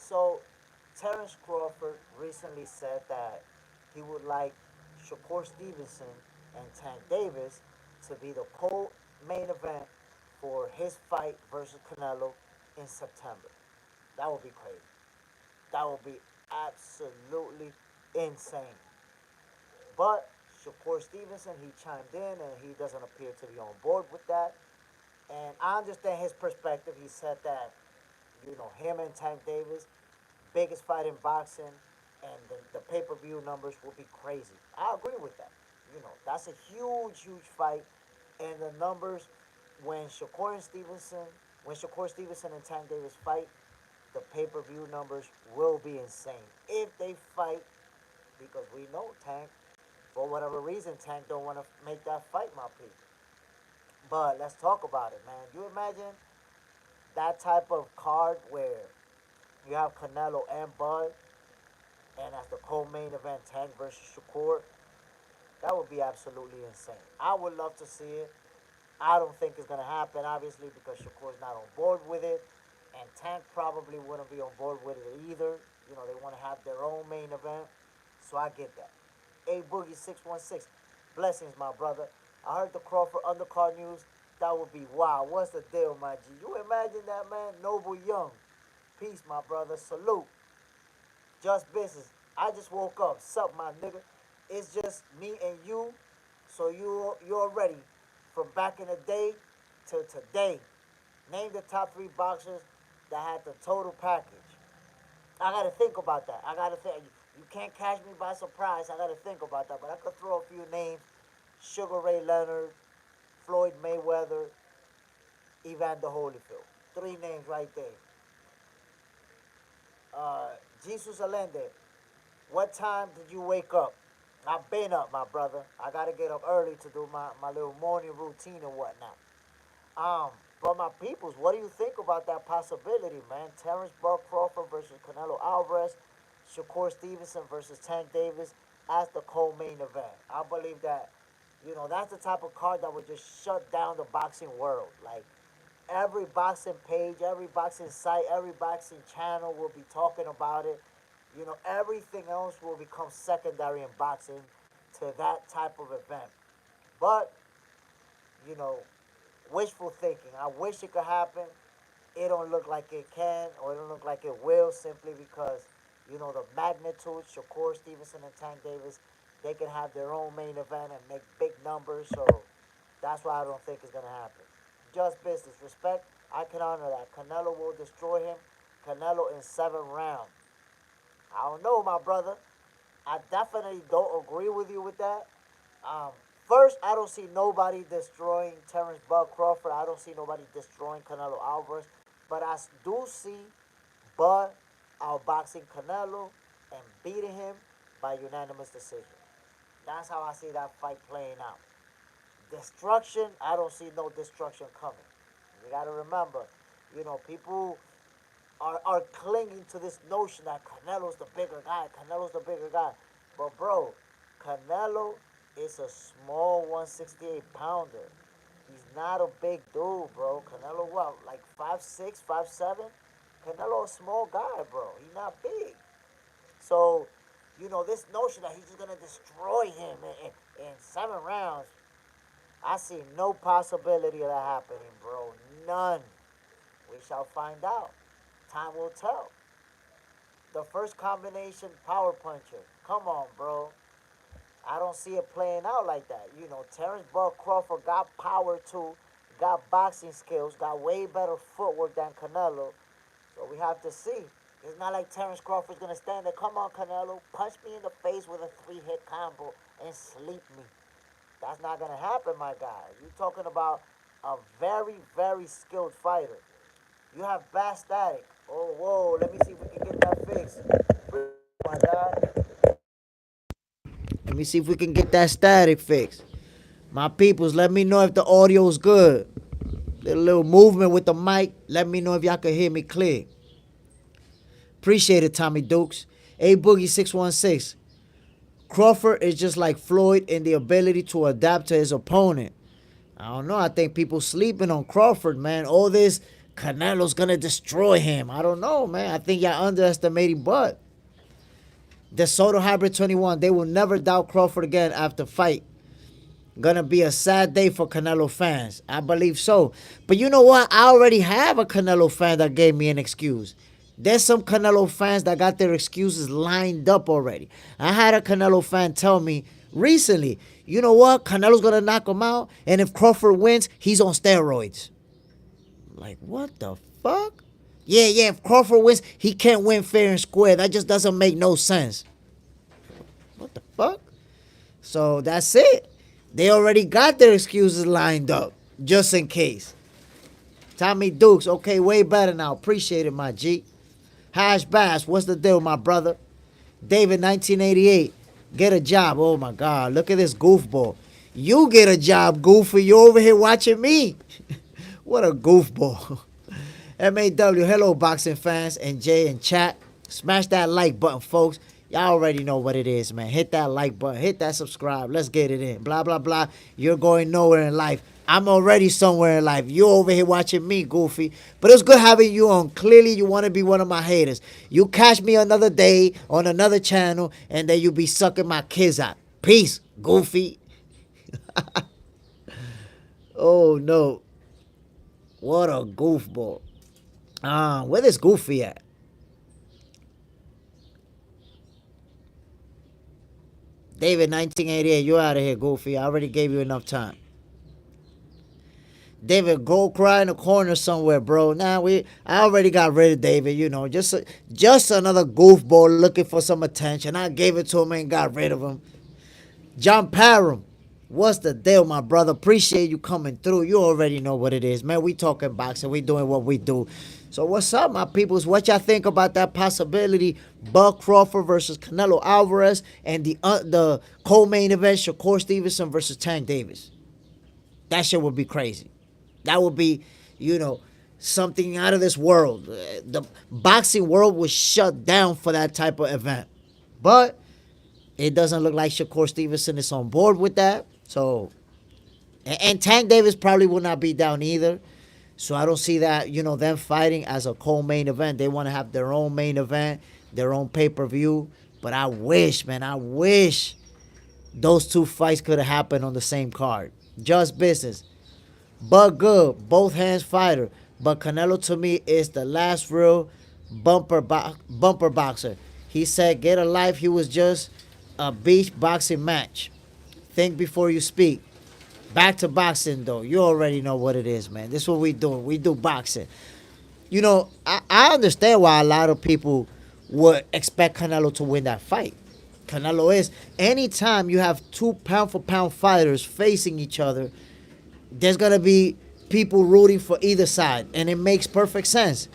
So, Terrence Crawford recently said that he would like Shakur Stevenson and Tank Davis to be the co-main event for his fight versus Canelo in September. That would be crazy. That would be absolutely insane. But Shakur Stevenson, he chimed in and he doesn't appear to be on board with that. And I understand his perspective. He said that, him and Tank Davis, biggest fight in boxing, and the pay per view numbers will be crazy. I agree with that. That's a huge, huge fight, and the numbers when Shakur and Stevenson, when Shakur Stevenson and Tank Davis fight, the pay per view numbers will be insane if they fight, because we know Tank, for whatever reason, Tank don't want to make that fight, my people. But let's talk about it, man. You imagine that type of card where you have Canelo and Bud, and as the co-main event, Tank versus Shakur, that would be absolutely insane. I would love to see it. I don't think it's gonna happen, obviously, because Shakur's not on board with it, and Tank probably wouldn't be on board with it either. They want to have their own main event, so I get that. A Boogie 616, blessings, my brother. I heard the Crawford undercard news. That would be wow. What's the deal, my G? You imagine that, man? Noble Young, peace, my brother. Salute. Just business. I just woke up. Sup, my nigga? It's just me and you. So you're ready from back in the day to today. Name the top three boxers that had the total package. I gotta think about that. I gotta think. You can't catch me by surprise. I gotta think about that. But I could throw a few names: Sugar Ray Leonard, Floyd Mayweather, Evander Holyfield. Three names right there. Uh, Jesus Allende. What time did you wake up? I've been up, my brother. I gotta get up early to do my little morning routine and whatnot. Um, but my peoples, what do you think about that possibility, man? Terrence Bud Crawford versus Canelo Alvarez, Shakur Stevenson versus Tank Davis as the co-main event. I believe that, that's the type of card that would just shut down the boxing world. Like every boxing page, every boxing site, every boxing channel will be talking about it. Everything else will become secondary in boxing to that type of event. But, you know, wishful thinking. I wish it could happen. It don't look like it can, or it don't look like it will, simply because, the magnitude, Shakur Stevenson and Tank Davis, they can have their own main event and make big numbers. So that's why I don't think it's gonna happen. Just business. Respect. I can honor that. Canelo will destroy him. Canelo in 7 rounds. I don't know, my brother. I definitely don't agree with you with that. Um, First, I don't see nobody destroying Terrence Bud Crawford. I don't see nobody destroying Canelo Alvarez. But I do see Bud outboxing Canelo and beating him by unanimous decision. That's how I see that fight playing out. Destruction, I don't see no destruction coming. You got to remember, people are clinging to this notion that Canelo's the bigger guy. Canelo's the bigger guy. But, bro, Canelo is a small 168 pounder. He's not a big dude, bro. Canelo, what, like 5'6", 5'7"? Canelo a small guy, bro. He's not big. So, this notion that he's just going to destroy him in 7 rounds, I see no possibility of that happening, bro. None. We shall find out. Time will tell. The first combination power puncher. Come on, bro. I don't see it playing out like that. Terrence Bud Crawford got power too, got boxing skills, got way better footwork than Canelo. So we have to see. It's not like Terrence Crawford's gonna stand there. Come on, Canelo, punch me in the face with a 3-hit combo and sleep me. That's not gonna happen, my guy. You're talking about a very, very skilled fighter. You have bad static. Oh, whoa, let me see if we can get that fixed. My guy. Let me see if we can get that static fixed. My peoples, let me know if the audio's good. Little movement with the mic. Let me know if y'all can hear me clear. Appreciate it, Tommy Dukes. A Boogie 616. Crawford is just like Floyd in the ability to adapt to his opponent. I don't know. I think people sleeping on Crawford, man. All this Canelo's gonna destroy him. I don't know, man. I think y'all underestimating Bud. The Soto Hybrid 21, they will never doubt Crawford again after fight. Gonna be a sad day for Canelo fans. I believe so. But you know what? I already have a Canelo fan that gave me an excuse. There's some Canelo fans that got their excuses lined up already. I had a Canelo fan tell me recently, you know what? Canelo's gonna knock him out, and if Crawford wins, he's on steroids. Like, what the fuck? Yeah, if Crawford wins, he can't win fair and square. That just doesn't make no sense. What the fuck? So that's it. They already got their excuses lined up, just in case. Tommy Dukes, okay, way better now. Appreciate it, my G. Hash Bass, what's the deal, my brother? David, 1988, get a job. Oh, my God, look at this goofball. You get a job, Goofy. You over here watching me. What a goofball. MAW, hello, boxing fans, and Jay and chat. Smash that like button, folks. Y'all already know what it is, man. Hit that like button. Hit that subscribe. Let's get it in. Blah, blah, blah. You're going nowhere in life. I'm already somewhere in life. You're over here watching me, Goofy. But it's good having you on. Clearly, you want to be one of my haters. You catch me another day on another channel, and then you be sucking my kids out. Peace, Goofy. Oh, no. What a goofball. Where is Goofy at? David, 1988, you're out of here, Goofy. I already gave you enough time. David, go cry in a corner somewhere, bro. I already got rid of David, you know. Just another goofball looking for some attention. I gave it to him and got rid of him. John Parham, what's the deal, my brother? Appreciate you coming through. You already know what it is, man. We talking boxing. We doing what we do. So what's up, my peoples? What y'all think about that possibility? Bud Crawford versus Canelo Alvarez and the co-main event, Shakur Stevenson versus Tank Davis. That shit would be crazy. That would be, something out of this world. The boxing world was shut down for that type of event. But it doesn't look like Shakur Stevenson is on board with that. So, and Tank Davis probably will not be down either. So I don't see that, them fighting as a co-main event. They want to have their own main event, their own pay-per-view. But I wish those two fights could have happened on the same card. Just business. But good, both hands fighter. But Canelo to me is the last real bumper boxer. He said, get a life. He was just a beach boxing match. Think before you speak. Back to boxing, though. You already know what it is, man. This is what we do. We do boxing. I understand why a lot of people would expect Canelo to win that fight. Canelo is. Anytime you have two pound-for-pound fighters facing each other, there's going to be people rooting for either side, and it makes perfect sense.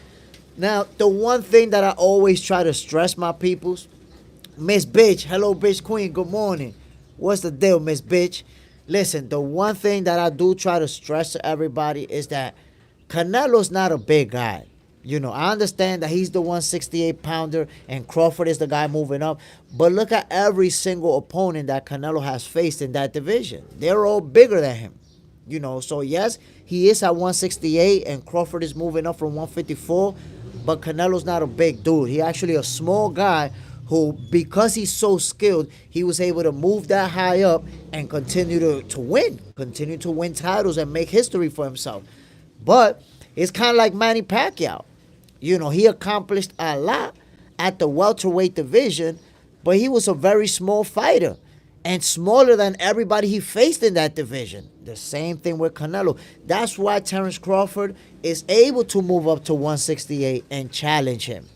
Now, the one thing that I always try to stress, my peoples, Miss Bitch, hello, Bitch Queen, good morning. What's the deal, Miss Bitch? Listen, the one thing that I do try to stress to everybody is that Canelo's not a big guy. I understand that he's the 168-pounder and Crawford is the guy moving up. But look at every single opponent that Canelo has faced in that division. They're all bigger than him. So yes, he is at 168 and Crawford is moving up from 154. But Canelo's not a big dude. He's actually a small guy who, because he's so skilled, he was able to move that high up and continue to win titles and make history for himself. But it's kind of like Manny Pacquiao. He accomplished a lot at the welterweight division, but he was a very small fighter and smaller than everybody he faced in that division. The same thing with Canelo. That's why Terence Crawford is able to move up to 168 and challenge him.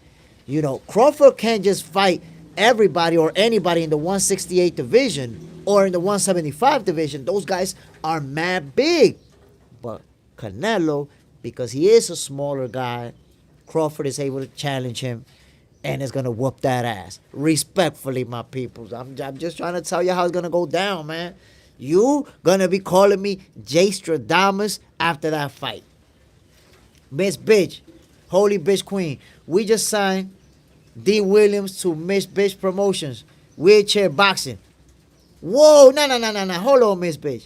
Crawford can't just fight everybody or anybody in the 168 division or in the 175 division. Those guys are mad big. But Canelo, because he is a smaller guy, Crawford is able to challenge him and is going to whoop that ass. Respectfully, my peoples. I'm just trying to tell you how it's going to go down, man. You going to be calling me Jay Stradamus after that fight. Miss Bitch, Holy Bitch Queen, we just signed D. Williams to Miss Bitch Promotions, wheelchair boxing. Whoa, no. Hold on, Miss Bitch.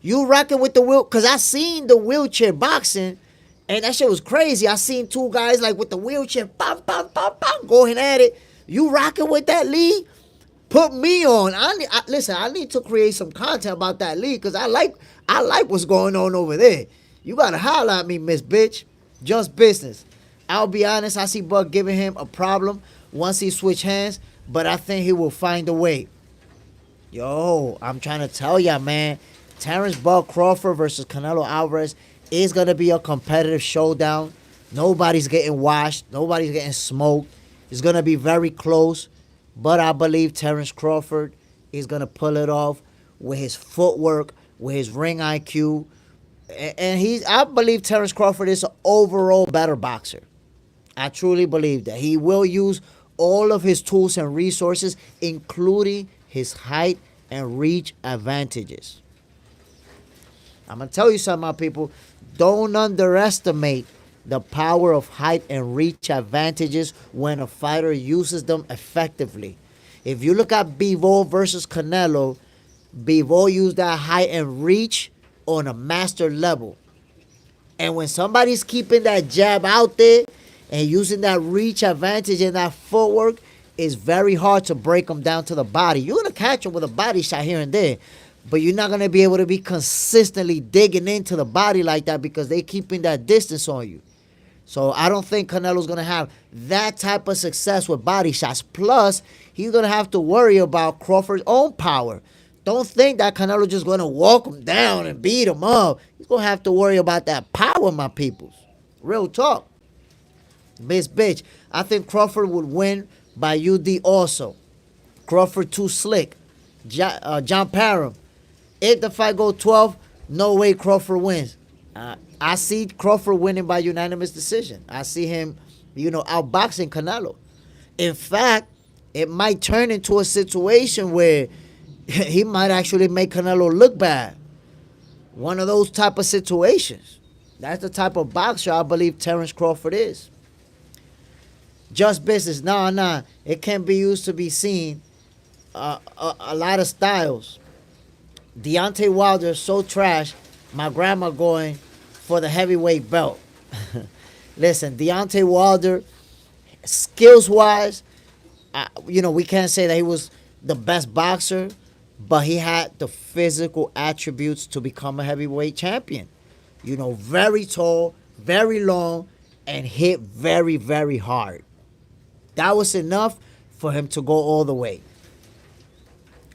You rocking with the wheel? Because I seen the wheelchair boxing, And that shit was crazy. I seen two guys like with the wheelchair, bam, bam, bam, bam, going at it. You rocking with that league? Put me on. Listen. I need to create some content about that league because I like what's going on over there. You gotta holler at me, Miss Bitch. Just business. I'll be honest. I see Buck giving him a problem once he switch hands, but I think he will find a way. Yo, I'm trying to tell ya, man. Terrence Bud Crawford versus Canelo Alvarez is gonna be a competitive showdown. Nobody's getting washed. Nobody's getting smoked. It's gonna be very close. But I believe Terrence Crawford is going to pull it off with his footwork, with his ring IQ. And I believe Terrence Crawford is an overall better boxer. I truly believe that. He will use all of his tools and resources, including his height and reach advantages. I'm going to tell you something, my people. Don't underestimate the power of height and reach advantages when a fighter uses them effectively. If you look at Bivol versus Canelo, Bivol used that height and reach on a master level. And when somebody's keeping that jab out there and using that reach advantage and that footwork, it's very hard to break them down to the body. You're going to catch them with a body shot here and there, but you're not going to be able to be consistently digging into the body like that because they keeping that distance on you. So I don't think Canelo's going to have that type of success with body shots. Plus, he's going to have to worry about Crawford's own power. Don't think that Canelo's just going to walk him down and beat him up. He's going to have to worry about that power, my peoples. Real talk. Miss Bitch. I think Crawford would win by UD also. Crawford too slick. John Parham. If the fight go 12, no way Crawford wins. I see Crawford winning by unanimous decision. I see him, outboxing Canelo. In fact, it might turn into a situation where he might actually make Canelo look bad. One of those type of situations. That's the type of boxer I believe Terrence Crawford is. Just business. Nah. It can't be used to be seen. A lot of styles. Deontay Wilder is so trash. My grandma going for the heavyweight belt. Listen, Deontay Wilder, skills-wise, we can't say that he was the best boxer, but he had the physical attributes to become a heavyweight champion. Very tall, very long, and hit very, very hard. That was enough for him to go all the way.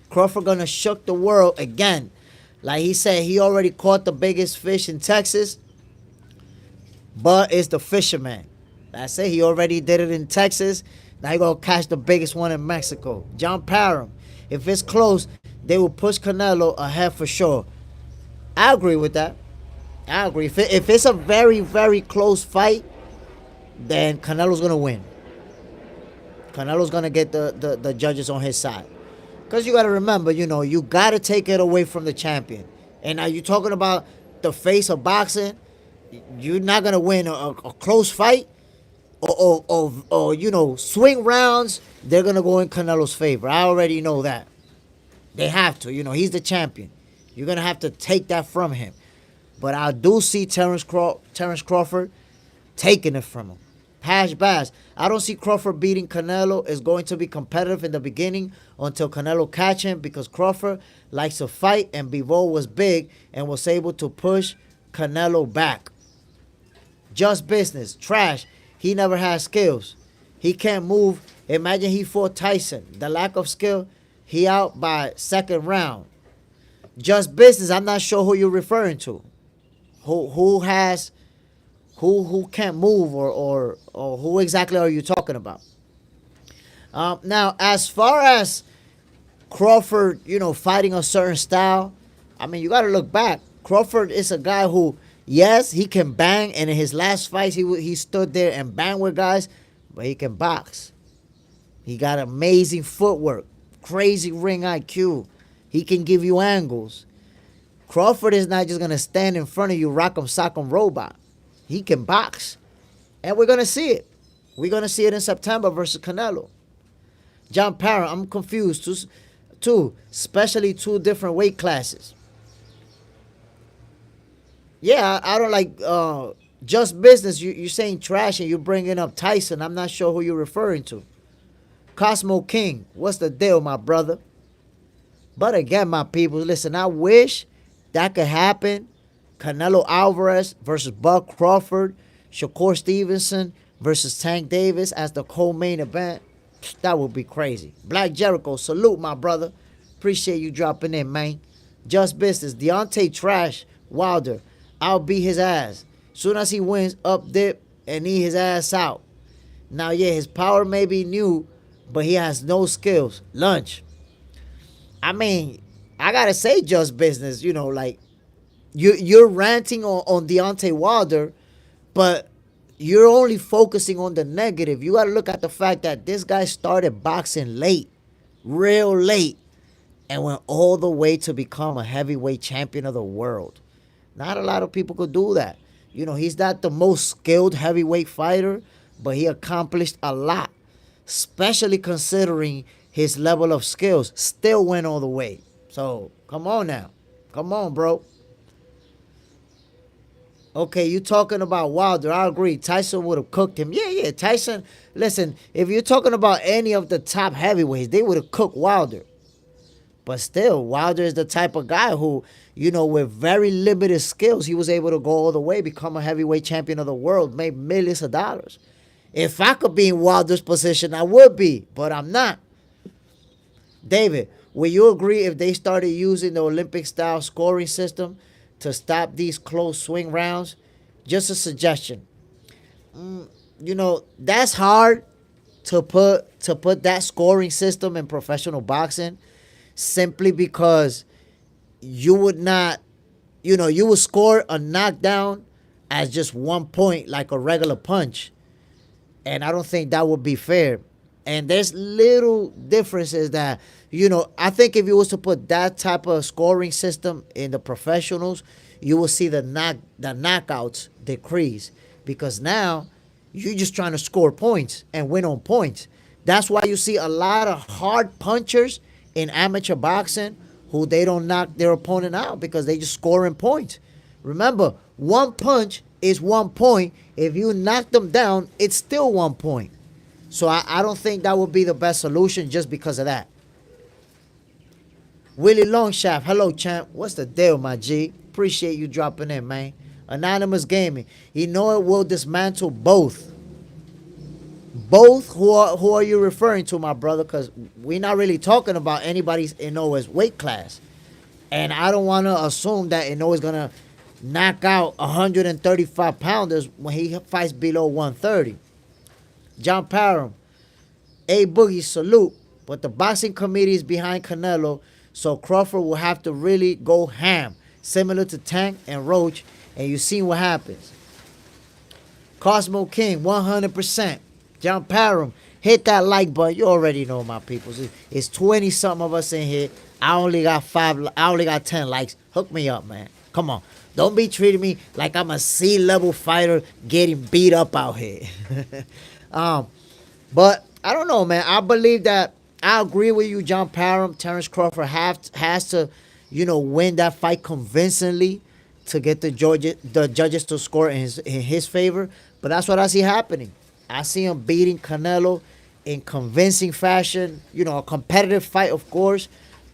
Crawford gonna shook the world again. Like he said, he already caught the biggest fish in Texas, but it's the fisherman. That's it. He already did it in Texas. Now he gonna catch the biggest one in Mexico. John Parham. If it's close, they will push Canelo ahead for sure. I agree with that. I agree. If it's a very, very close fight, then Canelo's gonna win. Canelo's gonna get the judges on his side. Because you got to remember, you got to take it away from the champion. And now you're talking about the face of boxing. You're not going to win a close fight or swing rounds. They're going to go in Canelo's favor. I already know that. They have to. He's the champion. You're going to have to take that from him. But I do see Terrence Crawford taking it from him. Hash bash. I don't see Crawford beating Canelo. It's going to be competitive in the beginning until Canelo catch him because Crawford likes to fight and Bivol was big and was able to push Canelo back. Just business. Trash. He never had skills. He can't move. Imagine he fought Tyson. The lack of skill, he out by second round. Just business. I'm not sure who you're referring to. Who can't move or who exactly are you talking about? Now, as far as Crawford, fighting a certain style, you got to look back. Crawford is a guy who, yes, he can bang, and in his last fights, he stood there and banged with guys, but he can box. He got amazing footwork, crazy ring IQ. He can give you angles. Crawford is not just going to stand in front of you, rock'em sock'em robot. He can box. And we're going to see it. We're going to see it in September versus Canelo. John Parham, I'm confused too, especially two different weight classes. Yeah, I don't like Just business. You're saying trash and you're bringing up Tyson. I'm not sure who you're referring to. Cosmo King, what's the deal, my brother? But again, my people, listen, I wish that could happen. Canelo Alvarez versus Bud Crawford, Shakur Stevenson versus Tank Davis as the co-main event. That would be crazy. Black Jericho, salute, my brother. Appreciate you dropping in, man. Just business. Deontay Trash Wilder. I'll beat his ass. Soon as he wins, up dip and knee his ass out. Now, yeah, his power may be new, but he has no skills. Lunch. I mean, I gotta say, just business. Like you're ranting on Deontay Wilder, but you're only focusing on the negative. You gotta look at the fact that this guy started boxing late, real late, and went all the way to become a heavyweight champion of the world. Not a lot of people could do that. He's not the most skilled heavyweight fighter, but he accomplished a lot, especially considering his level of skills. Still went all the way. So, come on now. Come on, bro. Okay, you talking about Wilder. I agree. Tyson would have cooked him. Yeah. Tyson, listen, if you're talking about any of the top heavyweights, they would have cooked Wilder. But still, Wilder is the type of guy who, with very limited skills, he was able to go all the way, become a heavyweight champion of the world, made millions of dollars. If I could be in Wilder's position, I would be, but I'm not. David, will you agree if they started using the Olympic-style scoring system to stop these close swing rounds? Just a suggestion. That's hard to put that scoring system in professional boxing, simply because you would not, you would score a knockdown as just 1 point like a regular punch. And I don't think that would be fair. And there's little differences that, I think if you was to put that type of scoring system in the professionals, you will see the knockouts decrease. Because now you're just trying to score points and win on points. That's why you see a lot of hard punchers in amateur boxing who they don't knock their opponent out because they just scoring points. Remember, one punch is 1 point. If you knock them down, it's still 1 point. So I don't think that would be the best solution just because of that. Willie Longshaft, hello champ. What's the deal, my G? Appreciate you dropping in, man. Anonymous Gaming, it will dismantle both. Both? Who are you referring to, my brother? Because we're not really talking about anybody's Inoue's weight class. And I don't want to assume that Inoue is going to knock out 135 pounders when he fights below 130. John Parham, A Boogie, salute. But the boxing committee is behind Canelo, so Crawford will have to really go ham, similar to Tank and Roach, and you see what happens. Cosmo King, 100%. John Parham, hit that like button. You already know, my people. It's 20-something of us in here. I only got 10 likes. Hook me up, man. Come on. Don't be treating me like I'm a C-level fighter getting beat up out here. But I don't know, man. I believe that I agree with you, John Parham. Terrence Crawford has to, win that fight convincingly to get the judges to score in his favor. But that's what I see happening. I see him beating Canelo in convincing fashion. A competitive fight, of course.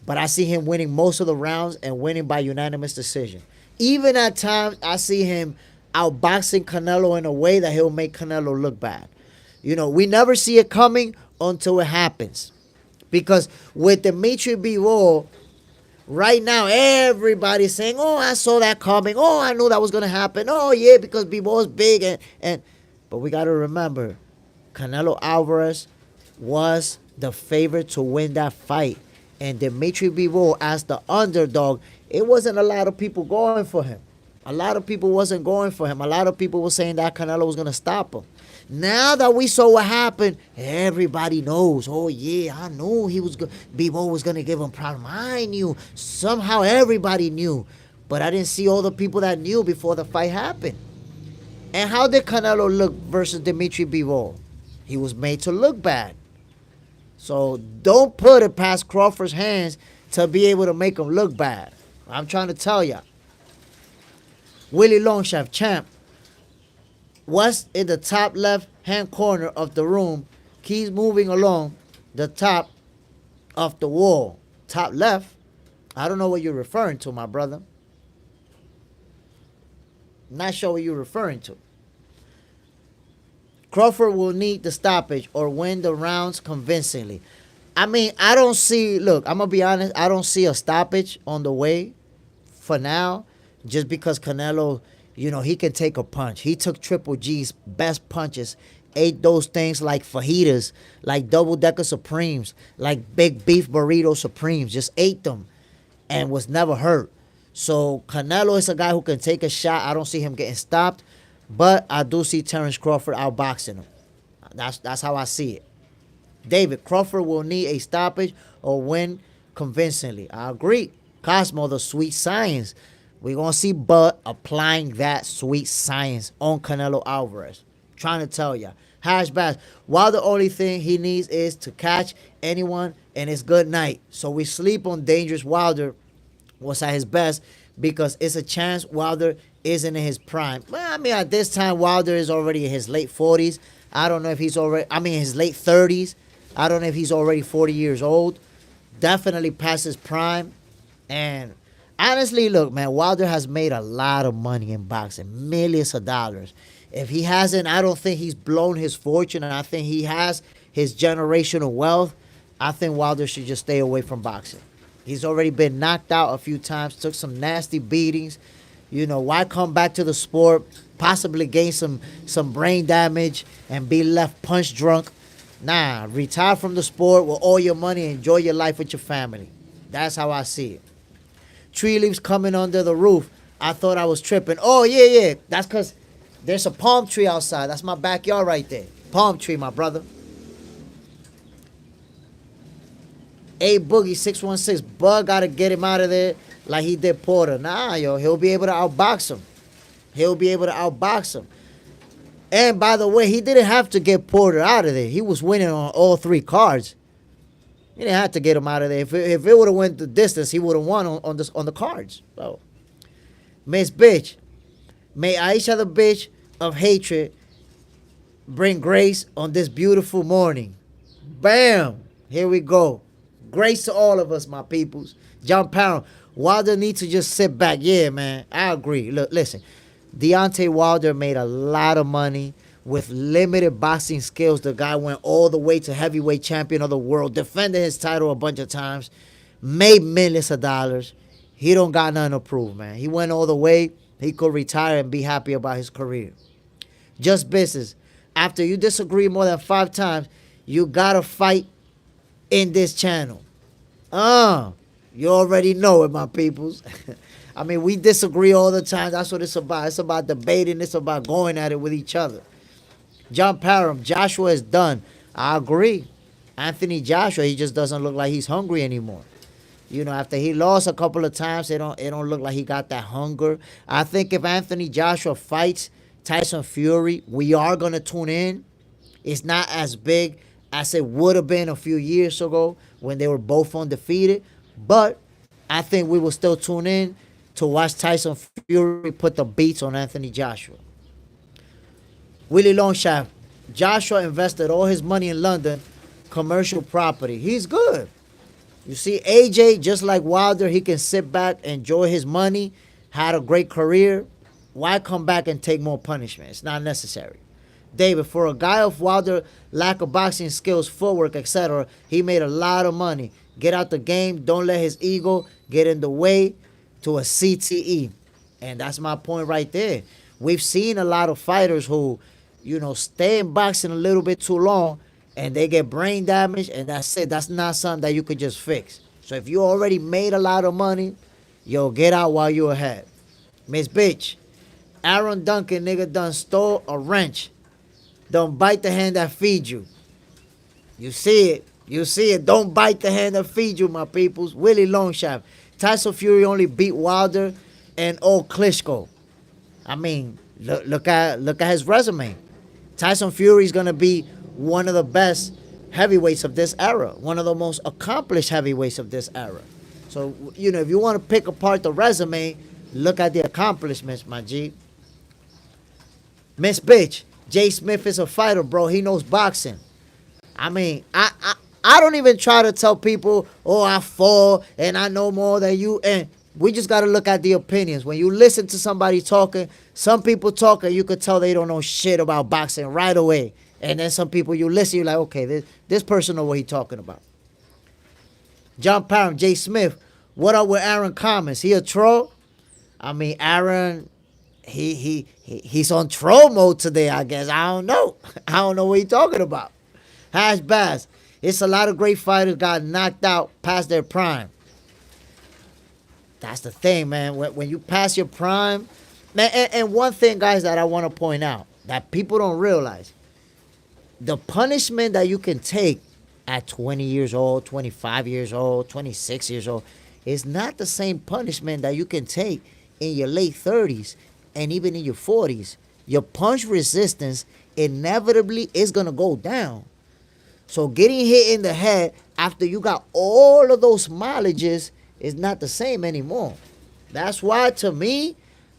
But I see him winning most of the rounds and winning by unanimous decision. Even at times, I see him outboxing Canelo in a way that he'll make Canelo look bad. We never see it coming until it happens. Because with Dimitri Bivol, right now, everybody's saying, oh, I saw that coming. Oh, I knew that was going to happen. Oh, yeah, because Bivol's big. But we got to remember, Canelo Alvarez was the favorite to win that fight. And Dimitri Bivol, as the underdog, it wasn't a lot of people going for him. A lot of people wasn't going for him. A lot of people were saying that Canelo was going to stop him. Now that we saw what happened, everybody knows. Oh, yeah, I knew Bivol was going to give him problem. I knew. Somehow everybody knew. But I didn't see all the people that knew before the fight happened. And how did Canelo look versus Dimitri Bivol? He was made to look bad. So don't put it past Crawford's hands to be able to make him look bad. I'm trying to tell ya. Willie Longshaft, champ. What's in the top left hand corner of the room keeps moving along the top of the wall. Top left? I don't know what you're referring to, my brother. Not sure what you're referring to. Crawford will need the stoppage or win the rounds convincingly. I mean, I don't see. Look, I'm gonna be honest. I don't see a stoppage on the way for now, just because Canelo, he can take a punch. He took Triple G's best punches, ate those things like fajitas, like double decker supremes, like big beef burrito supremes. Just ate them, and was never hurt. So Canelo is a guy who can take a shot. I don't see him getting stopped, but I do see Terence Crawford outboxing him. That's how I see it. David, Crawford will need a stoppage or win convincingly. I agree. Cosmo, the sweet science. We're going to see Bud applying that sweet science on Canelo Alvarez. Trying to tell ya. Hash bash. While the only thing he needs is to catch anyone, and it's good night. So we sleep on Dangerous Wilder was at his best because it's a chance Wilder isn't in his prime. Well, I mean, at this time, Wilder is already in his late 40s. I don't know if he's already, his late 30s. I don't know if he's already 40 years old. Definitely past his prime. And honestly, look, man, Wilder has made a lot of money in boxing, millions of dollars. If he hasn't, I don't think he's blown his fortune, and I think he has his generational wealth. I think Wilder should just stay away from boxing. He's already been knocked out a few times, took some nasty beatings. Why come back to the sport, possibly gain some brain damage and be left punch drunk? Nah, retire from the sport with all your money and enjoy your life with your family. That's how I see it. Tree leaves coming under the roof. I thought I was tripping. Oh, yeah. That's because there's a palm tree outside. That's my backyard right there. Palm tree, my brother. A Boogie 616. Bud got to get him out of there like he did Porter. Nah, yo, he'll be able to outbox him. And by the way, he didn't have to get Porter out of there. He was winning on all three cards. He didn't have to get him out of there. If it would have went the distance, he would have won on the cards. So, Miss Bitch, may Aisha the bitch of hatred bring grace on this beautiful morning. Bam! Here we go. Grace to all of us, my peoples. John Pound, Wilder needs to just sit back. Yeah, man, I agree. Look, listen. Deontay Wilder made a lot of money with limited boxing skills. The guy went all the way to heavyweight champion of the world, defended his title a bunch of times, made millions of dollars. He don't got nothing to prove, man. He went all the way. He could retire and be happy about his career. Just business. After you disagree more than 5 times, you gotta fight in this channel. You already know it, my peoples. We disagree all the time. That's what it's about. It's about debating. It's about going at it with each other. John Parham, Joshua is done. I agree. Anthony Joshua, he just doesn't look like he's hungry anymore. After he lost a couple of times, it don't look like he got that hunger. I think if Anthony Joshua fights Tyson Fury, we are going to tune in. It's not as big as it would have been a few years ago when they were both undefeated. But I think we will still tune in to watch Tyson Fury put the beats on Anthony Joshua. Willie Longshaft, Joshua invested all his money in London commercial property. He's good. You see, AJ, just like Wilder, he can sit back, enjoy his money, had a great career. Why come back and take more punishment? It's not necessary. David, for a guy of Wilder lack of boxing skills, footwork, etc., he made a lot of money. Get out the game. Don't let his ego get in the way to a CTE. And that's my point right there. We've seen a lot of fighters who, stay in boxing a little bit too long and they get brain damage, and that's it. That's not something that you could just fix. So if you already made a lot of money, get out while you're ahead. Miss Bitch, Aaron Duncan, nigga, done stole a wrench. Don't bite the hand that feeds you. You see it. Don't bite the hand that feeds you, my peoples. Willie Longshaft. Tyson Fury only beat Wilder and old Klitschko. Look at his resume. Tyson Fury is going to be one of the best heavyweights of this era. One of the most accomplished heavyweights of this era. So, if you want to pick apart the resume, look at the accomplishments, my G. Miss Bitch, Jay Smith is a fighter, bro. He knows boxing. I mean, I don't even try to tell people, oh, I fall and I know more than you. And we just got to look at the opinions. When you listen to somebody talking, some people talking, you could tell they don't know shit about boxing right away. And then some people you listen, you're like, okay, this person know what he talking about. John Parham, Jay Smith, what up with Aaron Commons? He a troll? I mean, Aaron, he's on troll mode today, I guess. I don't know. I don't know what he talking about. Hash Bass. It's a lot of great fighters got knocked out past their prime. That's the thing, man. When you pass your prime, man, and one thing, guys, that I want to point out that people don't realize, the punishment that you can take at 20 years old, 25 years old, 26 years old, is not the same punishment that you can take in your late 30s and even in your 40s. Your punch resistance inevitably is going to go down. So getting hit in the head after you got all of those mileages is not the same anymore. That's why, to me,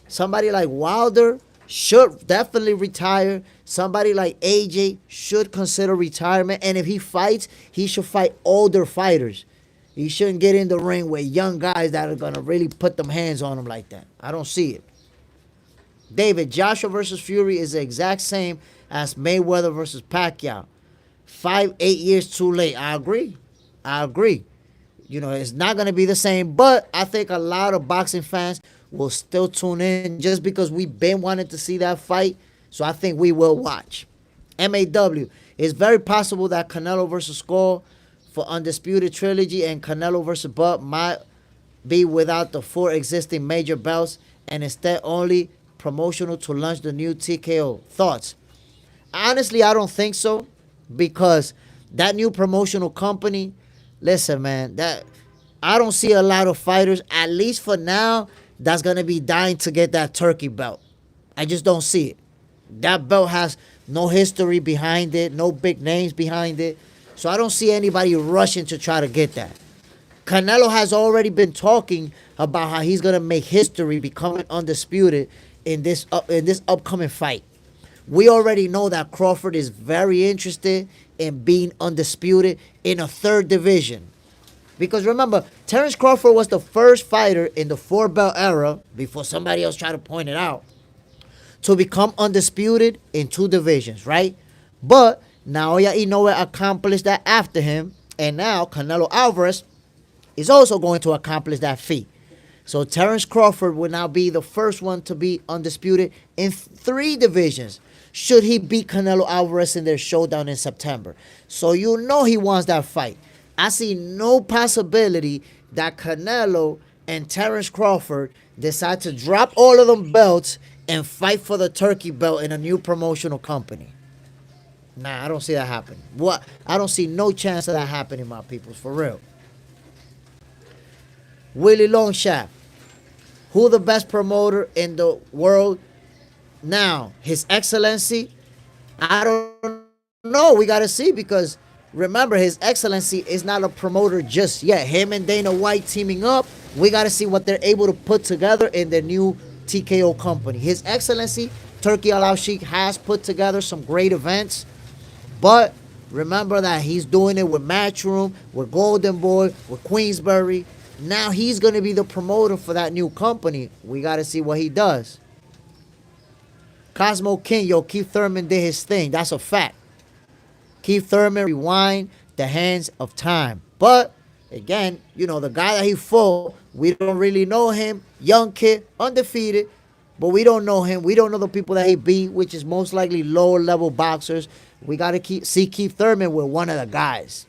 somebody like Wilder should definitely retire. Somebody like AJ should consider retirement. And if he fights, he should fight older fighters. He shouldn't get in the ring with young guys that are going to really put them hands on him like that. I don't see it. David, Joshua versus Fury is the exact same as Mayweather versus Pacquiao. 5-8 years too late. I agree. You know, it's not going to be the same, but I think a lot of boxing fans will still tune in just because we've been wanting to see that fight. So I think we will watch. MAW, it's very possible that Canelo versus Skull for Undisputed Trilogy and Canelo versus Bud might be without the 4 existing major belts and instead only promotional to launch the new TKO. Thoughts? Honestly, I don't think so, because that new promotional company, listen, man, that I don't see a lot of fighters, at least for now, that's going to be dying to get that turkey belt. I just don't see it. That belt has no history behind it, no big names behind it. So I don't see anybody rushing to try to get that. Canelo has already been talking about how he's going to make history becoming undisputed in this upcoming fight. We already know that Crawford is very interested in being undisputed in a 3rd division. Because remember, Terrence Crawford was the first fighter in the 4-belt era, before somebody else tried to point it out, to become undisputed in 2 divisions, right? But Naoya Inoue accomplished that after him, and now Canelo Alvarez is also going to accomplish that feat. So Terrence Crawford will now be the first one to be undisputed in 3 divisions, should he beat Canelo Alvarez in their showdown in September. So you know he wants that fight. I see no possibility that Canelo and Terrence Crawford decide to drop all of them belts and fight for the turkey belt in a new promotional company. Nah, I don't see that happening. What? I don't see no chance of that happening, my peoples, for real. Willie Longshaft, who the best promoter in the world now? His Excellency? I don't know. We got to see, because remember, His Excellency is not a promoter just yet. Him and Dana White teaming up, we got to see what they're able to put together in their new TKO company. His Excellency, Turki Al-Sheikh, has put together some great events, but remember that he's doing it with Matchroom, with Golden Boy, with Queensberry. Now he's going to be the promoter for that new company. We got to see what he does. Cosmo King, yo, Keith Thurman did his thing. That's a fact. Keith Thurman rewind the hands of time. But, again, you know, the guy that he fought, we don't really know him. Young kid, undefeated, but we don't know him. We don't know the people that he beat, which is most likely lower level boxers. We got to see Keith Thurman with one of the guys.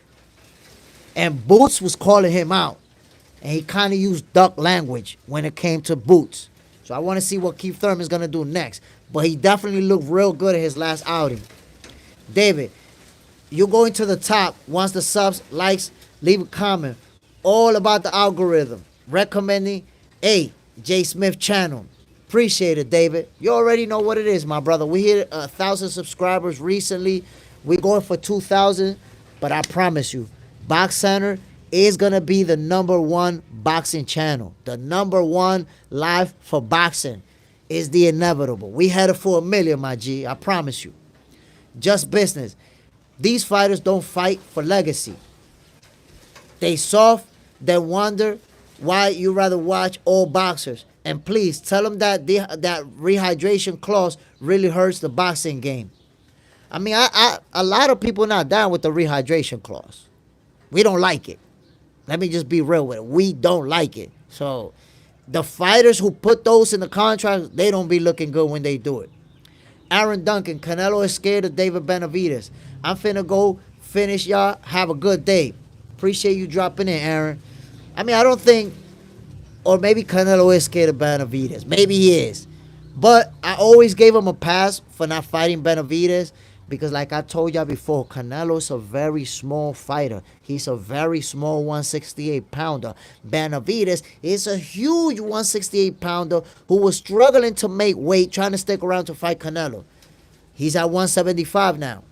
And Boots was calling him out. And he kind of used duck language when it came to Boots. So I want to see what Keith Thurman's going to do next. But he definitely looked real good at his last outing. David, you're going to the top. Once the subs, likes, leave a comment. All about the algorithm. Recommending a J Smith channel. Appreciate it, David. You already know what it is, my brother. We hit 1,000 subscribers recently. We're going for 2,000. But I promise you, Box Center is going to be the #1 boxing channel. The #1 live for boxing. is the inevitable. We headed for 1 million, my G. I promise you. Just business. These fighters don't fight for legacy. They soft, they wonder why you rather watch old boxers. And please tell them that that rehydration clause really hurts the boxing game. I mean, a lot of people not down with the rehydration clause. We don't like it. Let me just be real with it. We don't like it. So the fighters who put those in the contracts, they don't be looking good when they do it. Aaron Duncan, Canelo is scared of David Benavidez. I'm finna go finish, y'all. Have a good day. Appreciate you dropping in, Aaron. I mean, I don't think, or maybe Canelo is scared of Benavidez. Maybe he is. But I always gave him a pass for not fighting Benavidez because, like I told y'all before, Canelo's a very small fighter. He's a very small 168-pounder. Benavidez is a huge 168-pounder who was struggling to make weight, trying to stick around to fight Canelo. He's at 175 now.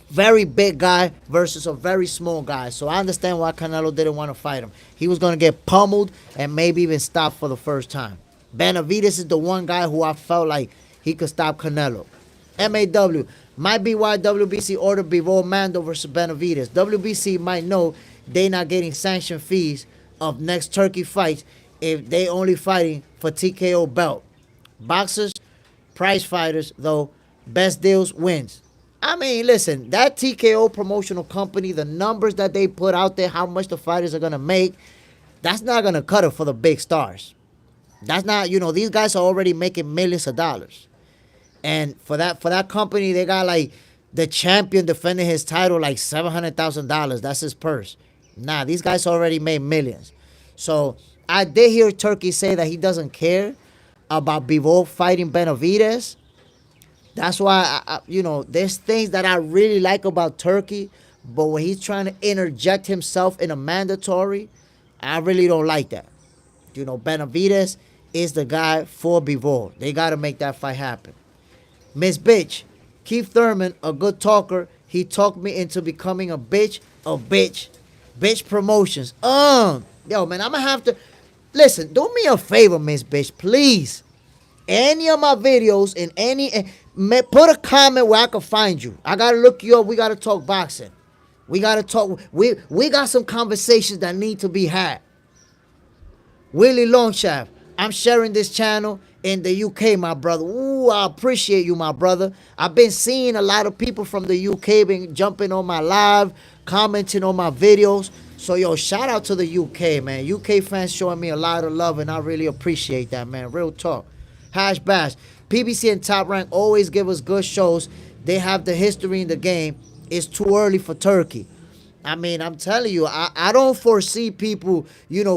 Very big guy versus a very small guy. So I understand why Canelo didn't want to fight him. He was going to get pummeled and maybe even stopped for the first time. Benavidez is the one guy who I felt like he could stop Canelo. MAW. Might be why WBC ordered Bivol Mando versus Benavidez. WBC might know they not getting sanction fees of next Turkey fights if they only fighting for TKO belt. Boxers, prize fighters, though, best deals wins. I mean, listen, that TKO promotional company, the numbers that they put out there, how much the fighters are going to make, that's not going to cut it for the big stars. That's not, these guys are already making millions of dollars. And for that company, they got like the champion defending his title like $700,000. That's his purse. Nah, these guys already made millions. So I did hear Turkey say that he doesn't care about Bivol fighting Benavidez. That's why, there's things that I really like about Turkey, but when he's trying to interject himself in a mandatory, I really don't like that. Benavidez is the guy for Bivol. They got to make that fight happen. Miss Bitch, Keith Thurman, a good talker. He talked me into becoming a bitch. Bitch Promotions. Yo, man, I'm going to have to... Listen, do me a favor, Miss Bitch, please. Any of my videos in put a comment where I can find you. I gotta look you up. We gotta talk boxing. We gotta talk. We got some conversations that need to be had. Willie Longshaft, I'm sharing this channel in the UK, my brother. Ooh, I appreciate you, my brother. I've been seeing a lot of people from the UK been jumping on my live, commenting on my videos. So, yo, shout out to the UK, man. UK fans showing me a lot of love, and I really appreciate that, man. Real talk. Hash Bash. PBC and Top Rank always give us good shows. They have the history in the game. It's too early for Turkey. I mean, I'm telling you, I don't foresee people,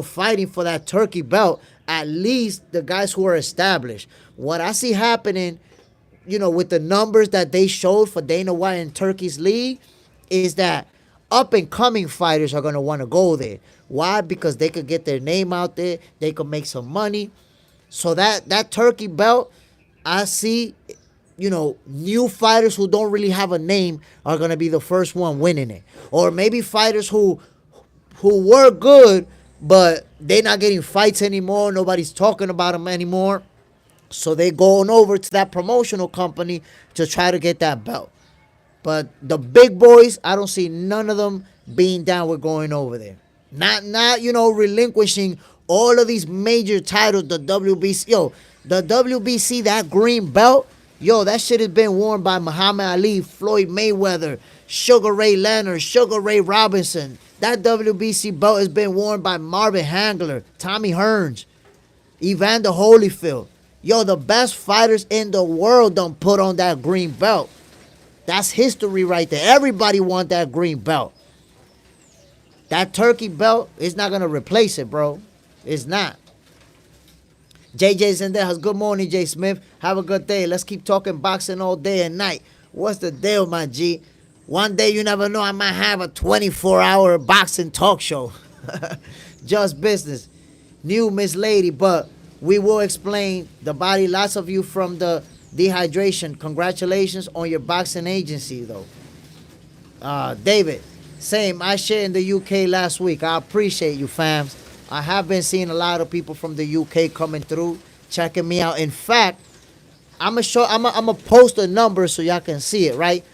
fighting for that Turkey belt. At least the guys who are established. What I see happening, with the numbers that they showed for Dana White and Turkey's league, is that up-and-coming fighters are going to want to go there. Why? Because they could get their name out there. They could make some money. So that Turkey belt, I see, new fighters who don't really have a name are going to be the first one winning it. Or maybe fighters who were good, but they're not getting fights anymore. Nobody's talking about them anymore. So they're going over to that promotional company to try to get that belt. But the big boys, I don't see none of them being down with going over there. Not relinquishing all of these major titles, the WBC. Yo, the WBC, that green belt, that shit has been worn by Muhammad Ali, Floyd Mayweather, Sugar Ray Leonard, Sugar Ray Robinson. That WBC belt has been worn by Marvin Hagler, Tommy Hearns, Evander Holyfield. Yo, the best fighters in the world don't put on that green belt. That's history right there. Everybody want that green belt. That Turkey belt is not going to replace it, bro. It's not. JJ's in there. Good morning, Jay Smith. Have a good day. Let's keep talking boxing all day and night. What's the deal, my G? One day, you never know, I might have a 24-hour boxing talk show. Just business. New Miss Lady, but we will explain the body. Lots of you from the dehydration. Congratulations on your boxing agency, though. David, same. I shared in the UK last week. I appreciate you, fams. I have been seeing a lot of people from the UK coming through, checking me out. In fact, I'm gonna post the numbers so y'all can see it, right?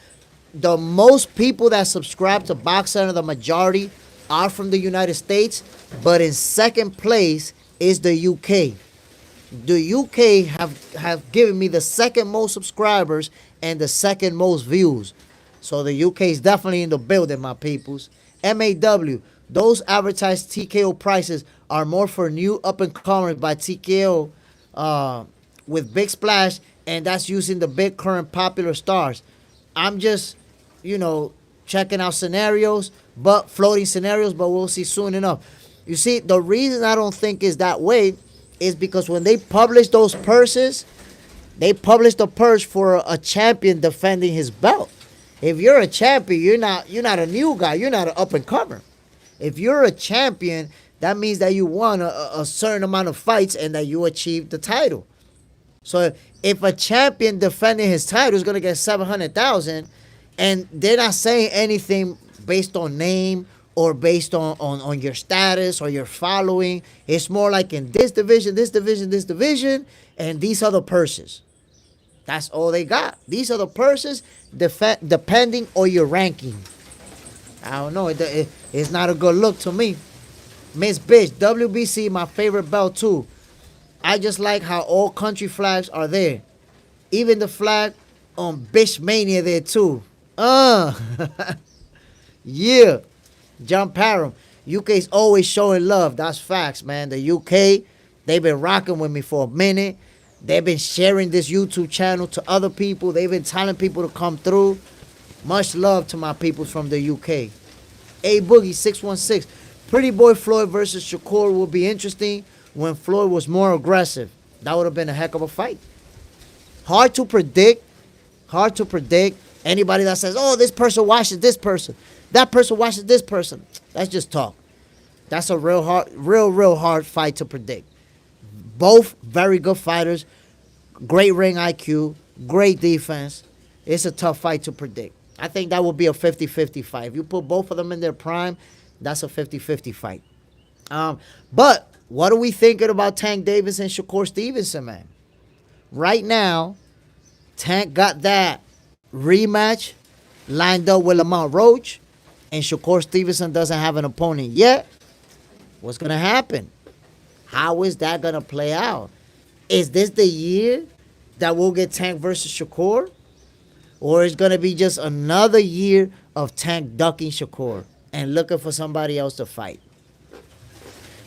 The most people that subscribe to Box Center, the majority are from the United States, but in second place is the UK. The UK have given me the second most subscribers and the second most views. So the UK is definitely in the building, my peoples. MAW, those advertised TKO prices are more for new up and comers by TKO with big splash, and that's using the big current popular stars. I'm just, you know, checking out scenarios, but floating scenarios, but we'll see soon enough. You see, the reason I don't think is that way is because when they publish those purses, they publish the purse for a champion defending his belt. If you're a champion, you're not a new guy. You're not an up and comer. If you're a champion, that means that you won a certain amount of fights and that you achieved the title. So if a champion defending his title is gonna get 700,000, and they're not saying anything based on name or based on your status or your following, it's more like in this division, this division, this division, and these are the purses. That's all they got. These are the purses depending on your ranking. I don't know. It's not a good look to me. Miss Bitch, WBC, my favorite belt too. I just like how all country flags are there. Even the flag on Bitch Mania there too. Yeah. John Parham. UK's always showing love. That's facts, man. The UK, they've been rocking with me for a minute. They've been sharing this YouTube channel to other people. They've been telling people to come through. Much love to my people from the UK. A Boogie 616. Pretty Boy Floyd versus Shakur will be interesting when Floyd was more aggressive. That would have been a heck of a fight. Hard to predict. Hard to predict. Anybody that says, oh, this person watches this person, that person watches this person, that's just talk. That's a real hard fight to predict. Both very good fighters, great ring IQ, great defense. It's a tough fight to predict. I think that would be a 50-50 fight. If you put both of them in their prime, that's a 50-50 fight. But what are we thinking about Tank Davis and Shakur Stevenson, man? Right now, Tank got that rematch lined up with Lamont Roach, and Shakur Stevenson doesn't have an opponent yet. What's going to happen? How is that going to play out? Is this the year that we'll get Tank versus Shakur? Or is it going to be just another year of Tank ducking Shakur and looking for somebody else to fight?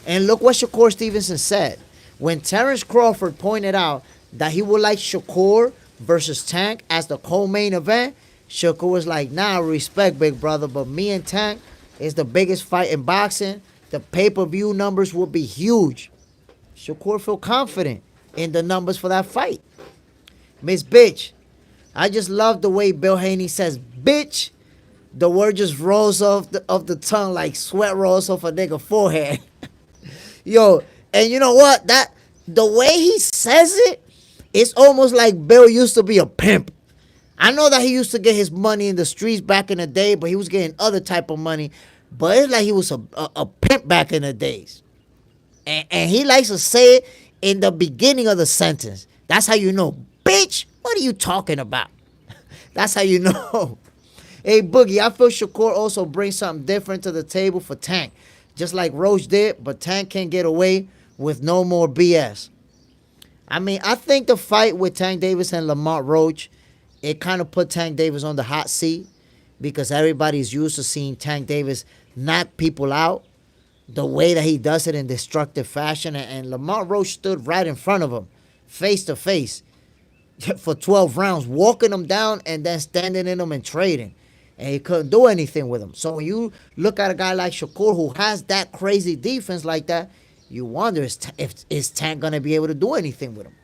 And look what Shakur Stevenson said. When Terrence Crawford pointed out that he would like Shakur versus Tank as the co-main event, Shakur was like, nah, respect, big brother, but me and Tank is the biggest fight in boxing. The pay-per-view numbers will be huge. Shakur feel confident in the numbers for that fight. Miss Bitch, I just love the way Bill Haney says bitch. The word just rolls off the tongue like sweat rolls off a nigga forehead. Yo, and you know what? That the way he says it, it's almost like Bill used to be a pimp. I know that he used to get his money in the streets back in the day, but he was getting other type of money. But it's like he was a pimp back in the days. And he likes to say it in the beginning of the sentence. That's how you know, bitch, what are you talking about? That's how you know. Hey, Boogie, I feel Shakur also brings something different to the table for Tank. Just like Roach did, but Tank can't get away with no more BS. I mean, I think the fight with Tank Davis and Lamont Roach, it kind of put Tank Davis on the hot seat because everybody's used to seeing Tank Davis knock people out the way that he does it in destructive fashion. And Lamont Roach stood right in front of him, face to face, for 12 rounds, walking him down and then standing in him and trading. And he couldn't do anything with him. So when you look at a guy like Shakur who has that crazy defense like that, you wonder if is Tank going to be able to do anything with him.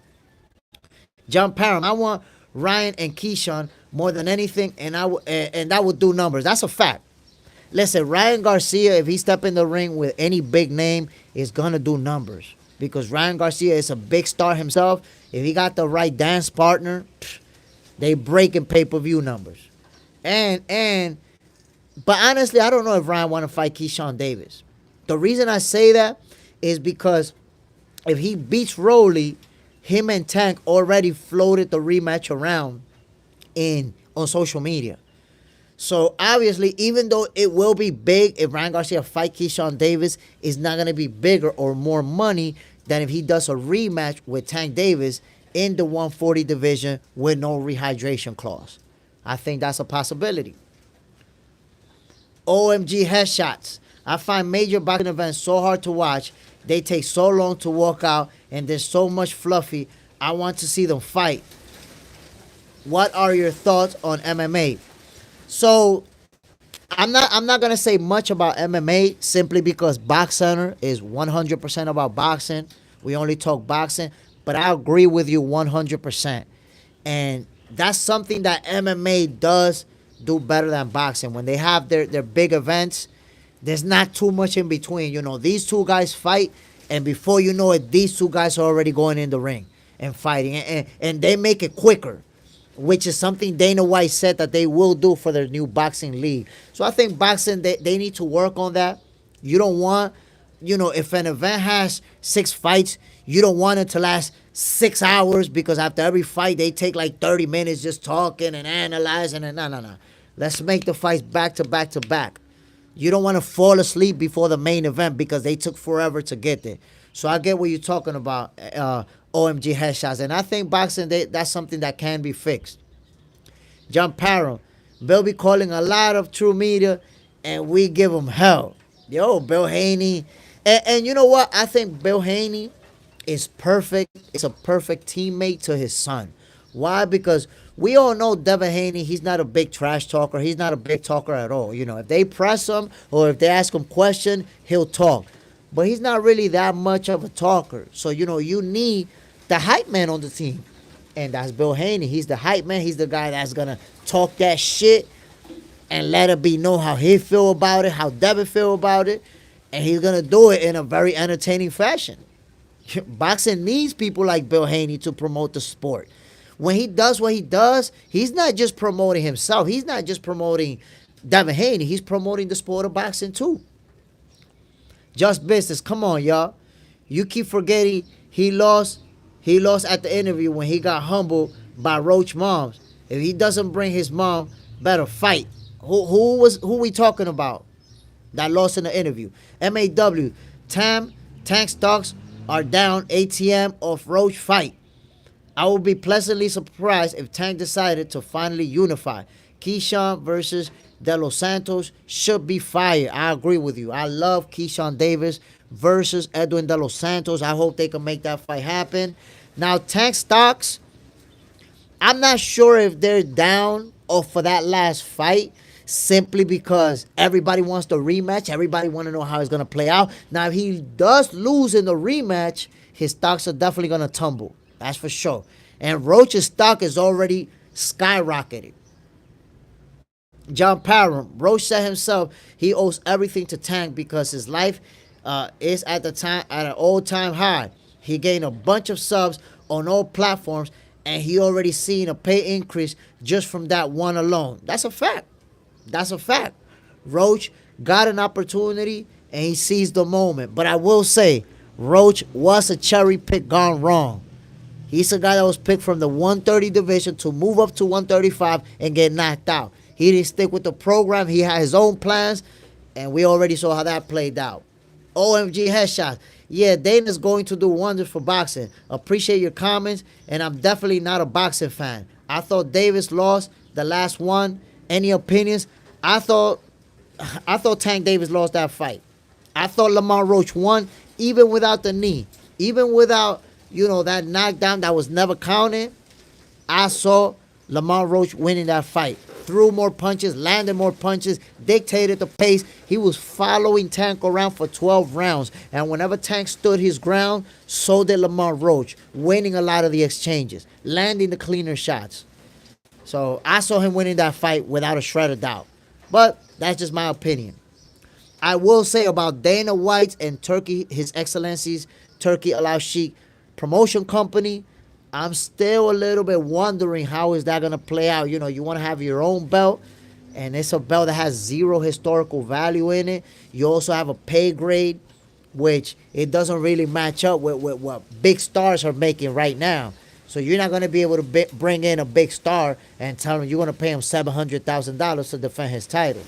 John Parham, I want Ryan and Keyshawn more than anything, and that would do numbers. That's a fact. Listen, Ryan Garcia, if he step in the ring with any big name, is going to do numbers. Because Ryan Garcia is a big star himself. If he got the right dance partner, they break in pay-per-view numbers. But honestly, I don't know if Ryan want to fight Keyshawn Davis. The reason I say that is because if he beats Rolly, him and Tank already floated the rematch around in on social media. So obviously, even though it will be big if Ryan Garcia fight Keyshawn Davis, it's not gonna be bigger or more money than if he does a rematch with Tank Davis in the 140 division with no rehydration clause. I think that's a possibility. OMG headshots. I find major boxing events so hard to watch. They take so long to walk out, and there's so much fluffy. I want to see them fight. What are your thoughts on MMA? So I'm not gonna say much about MMA simply because Box Center is 100% about boxing. We only talk boxing, but I agree with you 100%. And that's something that MMA does do better than boxing. When they have their big events, there's not too much in between. You know, these two guys fight, and before you know it, these two guys are already going in the ring and fighting, and they make it quicker, which is something Dana White said that they will do for their new boxing league. So I think boxing, they need to work on that. You don't want, if an event has 6 fights, you don't want it to last 6 hours because after every fight, they take like 30 minutes just talking and analyzing. And no. Let's make the fights back to back to back. You don't want to fall asleep before the main event because they took forever to get there. So I get what you're talking about, OMG headshots. And I think boxing, that's something that can be fixed. John Parham, they'll be calling a lot of true media, and we give them hell. Yo, Bill Haney. And you know what? I think Bill Haney is perfect. It's a perfect teammate to his son. Why? Because we all know Devin Haney, he's not a big trash talker. He's not a big talker at all. If they press him or if they ask him question, he'll talk. But he's not really that much of a talker. So, you need the hype man on the team. And that's Bill Haney. He's the hype man. He's the guy that's going to talk that shit and let it be know how he feel about it, how Devin feel about it. And he's going to do it in a very entertaining fashion. Boxing needs people like Bill Haney to promote the sport. When he does what he does, he's not just promoting himself. He's not just promoting Devin Haney. He's promoting the sport of boxing too. Just business. Come on, y'all. You keep forgetting he lost. He lost at the interview when he got humbled by Roach moms. If he doesn't bring his mom, better fight. Who we talking about that lost in the interview? MAW. Tank stocks are down. ATM off Roach fight. I would be pleasantly surprised if Tank decided to finally unify. Keyshawn versus De Los Santos should be fire. I agree with you. I love Keyshawn Davis versus Edwin De Los Santos. I hope they can make that fight happen. Now, Tank stocks, I'm not sure if they're down or for that last fight simply because everybody wants the rematch. Everybody want to know how it's going to play out. Now, if he does lose in the rematch, his stocks are definitely going to tumble. That's for sure. And Roach's stock is already skyrocketed. John Parham, Roach said himself he owes everything to Tank because his life is at an all-time high. He gained a bunch of subs on all platforms, and he already seen a pay increase just from that one alone. That's a fact. That's a fact. Roach got an opportunity, and he seized the moment. But I will say, Roach was a cherry pick gone wrong. He's a guy that was picked from the 130 division to move up to 135 and get knocked out. He didn't stick with the program. He had his own plans, and we already saw how that played out. OMG headshots. Yeah, Dana's going to do wonders for boxing. Appreciate your comments, and I'm definitely not a boxing fan. I thought Davis lost the last one. Any opinions? I thought Tank Davis lost that fight. I thought Lamar Roach won, even without the knee. Even without, that knockdown that was never counted. I saw Lamar Roach winning that fight. Threw more punches, landed more punches, dictated the pace. He was following Tank around for 12 rounds. And whenever Tank stood his ground, so did Lamar Roach, winning a lot of the exchanges, landing the cleaner shots. So I saw him winning that fight without a shred of doubt. But that's just my opinion. I will say about Dana White's and Turkey, His Excellency's Turkey Al Sheikh promotion company, I'm still a little bit wondering how is that going to play out. You want to have your own belt, and it's a belt that has zero historical value in it. You also have a pay grade which it doesn't really match up with what big stars are making right now. So you're not going to be able to bring in a big star and tell him you're going to pay him $700,000 to defend his title.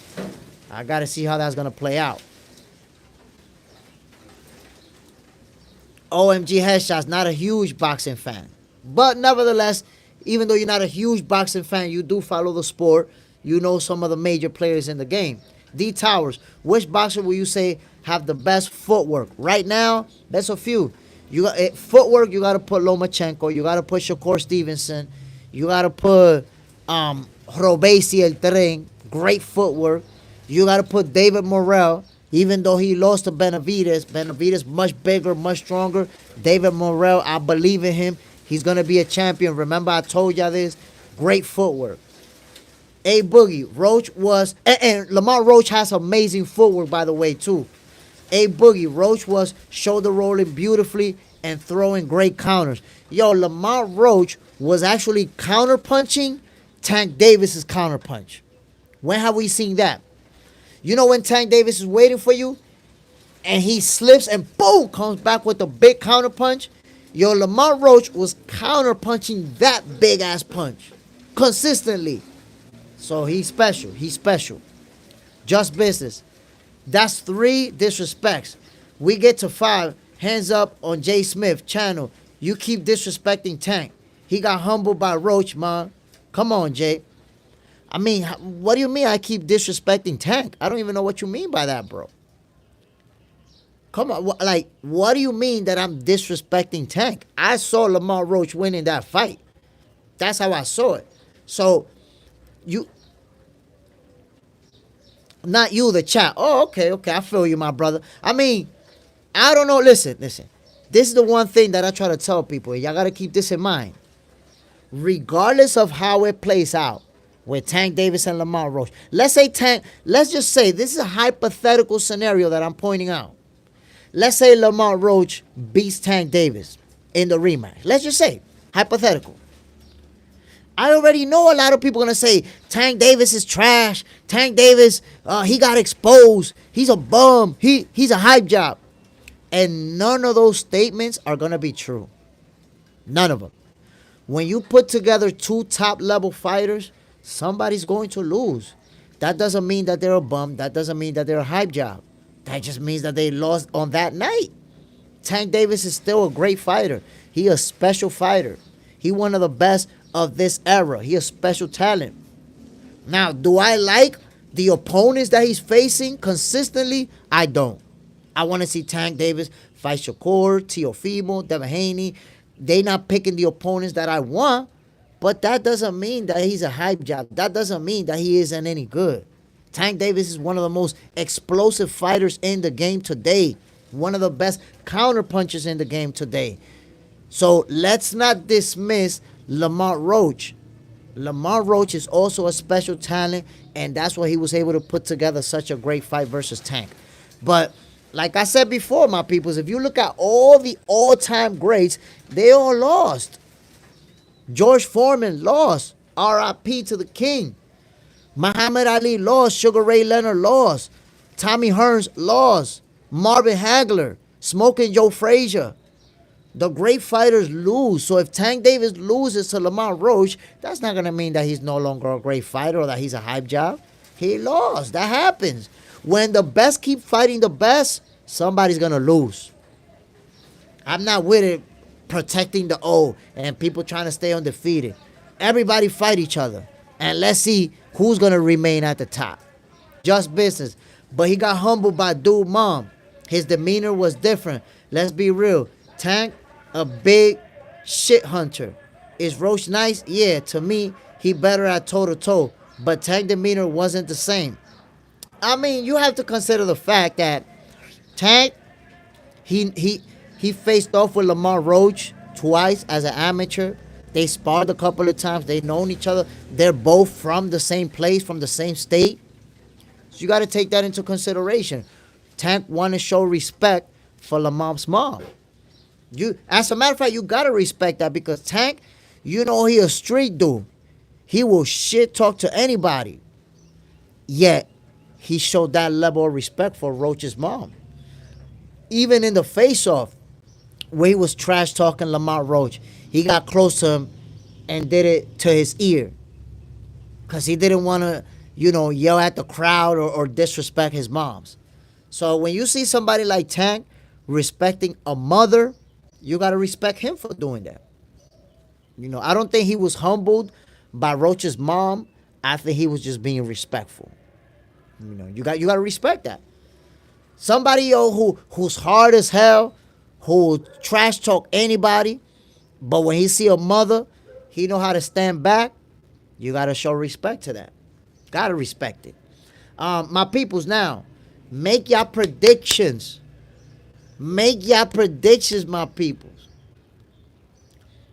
I got to see how that's going to play out. OMG Headshots, not a huge boxing fan. But nevertheless, even though you're not a huge boxing fan, you do follow the sport. You know some of the major players in the game. D Towers, which boxer will you say have the best footwork? Right now, there's a few. You got footwork. You got to put Lomachenko. You got to put Shakur Stevenson. You got to put Robesi El Tren. Great footwork. You got to put David Morrell. Even though he lost to Benavidez much bigger, much stronger. David Morrell, I believe in him. He's gonna be a champion. Remember, I told y'all this. Great footwork. A Boogie, Roach was, and Lamar Roach has amazing footwork, by the way, too. A Boogie, Roach was shoulder rolling beautifully and throwing great counters. Yo, Lamar Roach was actually counter punching Tank Davis's counter punch. When have we seen that? You know when Tank Davis is waiting for you and he slips and boom, comes back with a big counter punch? Yo, Lamar Roach was counter punching that big ass punch consistently. So he's special. He's special. Just business. That's 3 disrespects. We get to 5. Hands up on Jay Smith channel. You keep disrespecting Tank. He got humbled by Roach, man. Come on, Jay. I mean, what do you mean I keep disrespecting Tank? I don't even know what you mean by that, bro. Come on, like, what do you mean that I'm disrespecting Tank? I saw Lamar Roach winning that fight. That's how I saw it. So, not you, the chat. Oh, okay, I feel you, my brother. I mean, I don't know. Listen. This is the one thing that I try to tell people. Y'all got to keep this in mind. Regardless of how it plays out, with Tank Davis and Lamar Roach. Let's just say, this is a hypothetical scenario that I'm pointing out. Let's say Lamar Roach beats Tank Davis in the rematch. Let's just say, hypothetical. I already know a lot of people are going to say, Tank Davis is trash. Tank Davis, he got exposed. He's a bum. He's a hype job. And none of those statements are going to be true. None of them. When you put together 2 top-level fighters, somebody's going to lose. That doesn't mean that they're a bum. That doesn't mean that they're a hype job. That just means that they lost on that night. Tank Davis is still a great fighter. He a special fighter. He one of the best of this era. He a special talent. Now, do I like the opponents that he's facing consistently? I don't. I want to see Tank Davis fight Shakur, Teofimo, Devin Haney. They not picking the opponents that I want. But that doesn't mean that he's a hype job. That doesn't mean that he isn't any good. Tank Davis is one of the most explosive fighters in the game today. One of the best counter punchers in the game today. So let's not dismiss Lamar Roach. Lamar Roach is also a special talent, and that's why he was able to put together such a great fight versus Tank. But like I said before, my peoples, if you look at all the all-time greats, they all lost. George Foreman lost. R.I.P. to the king. Muhammad Ali lost. Sugar Ray Leonard lost. Tommy Hearns lost. Marvin Hagler. Smoking Joe Frazier. The great fighters lose. So if Tank Davis loses to Lamar Roach, that's not going to mean that he's no longer a great fighter or that he's a hype job. He lost. That happens. When the best keep fighting the best, somebody's going to lose. I'm not with it. Protecting the O and people trying to stay undefeated. Everybody fight each other. And let's see who's going to remain at the top. Just business. But he got humbled by dude mom. His demeanor was different. Let's be real. Tank, a big shit hunter. Is Roach nice? Yeah, to me, he better at toe-to-toe. But Tank demeanor wasn't the same. I mean, you have to consider the fact that Tank, he faced off with Lamar Roach twice as an amateur. They sparred a couple of times. They've known each other. They're both from the same place, from the same state. So you got to take that into consideration. Tank want to show respect for Lamar's mom. As a matter of fact, you got to respect that because Tank, you know he a street dude. He will shit talk to anybody. Yet, he showed that level of respect for Roach's mom. Even in the face-off, where he was trash talking Lamar Roach, he got close to him and did it to his ear because he didn't want to, yell at the crowd or disrespect his moms. So when you see somebody like Tank respecting a mother, you got to respect him for doing that. I don't think he was humbled by Roach's mom. I think he was just being respectful. You got to respect that. Somebody who's hard as hell, who trash talk anybody, but when he see a mother, he know how to stand back. You got to show respect to that. Got to respect it. My peoples, now, make your predictions. Make your predictions, my peoples.